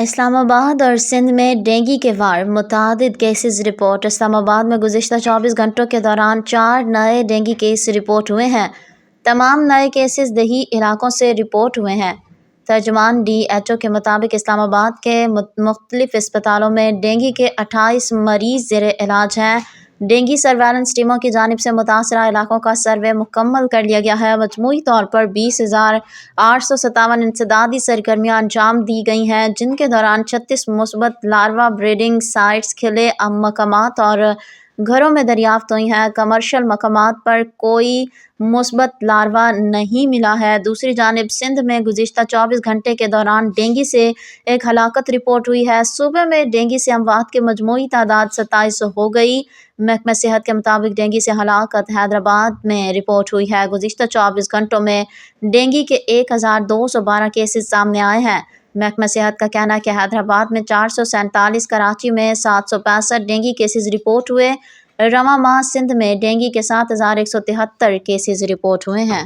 اسلام آباد اور سندھ میں ڈینگی کے وار متعدد کیسز رپورٹ۔ اسلام آباد میں گزشتہ 24 گھنٹوں کے دوران 4 نئے ڈینگی کیس رپورٹ ہوئے ہیں۔ تمام نئے کیسز دیہی علاقوں سے رپورٹ ہوئے ہیں۔ ترجمان ڈی ایچ او کے مطابق اسلام آباد کے مختلف اسپتالوں میں ڈینگی کے 28 مریض زیر علاج ہیں۔ ڈینگی سرویلنس ٹیموں کی جانب سے متاثرہ علاقوں کا سروے مکمل کر لیا گیا ہے۔ مجموعی طور پر 20,857 انسدادی سرگرمیاں انجام دی گئی ہیں، جن کے دوران 36 مثبت لاروا بریڈنگ سائٹس، کھلے مقامات اور گھروں میں دریافت ہوئی ہیں۔ کمرشل مقامات پر کوئی مثبت لاروا نہیں ملا ہے۔ دوسری جانب سندھ میں گزشتہ 24 گھنٹے کے دوران ڈینگی سے ایک ہلاکت رپورٹ ہوئی ہے۔ صوبے میں ڈینگی سے اموات کی مجموعی تعداد 27 ہو گئی۔ محکمہ صحت کے مطابق ڈینگی سے ہلاکت حیدرآباد میں رپورٹ ہوئی ہے۔ گزشتہ 24 گھنٹوں میں ڈینگی کے 1212 کیسز سامنے آئے ہیں۔ محکمہ صحت کا کہنا ہے کہ حیدرآباد میں 447، کراچی میں 765 ڈینگی کیسز رپورٹ ہوئے۔ رواں ماہ سندھ میں ڈینگی کے 7173 کیسز رپورٹ ہوئے ہیں۔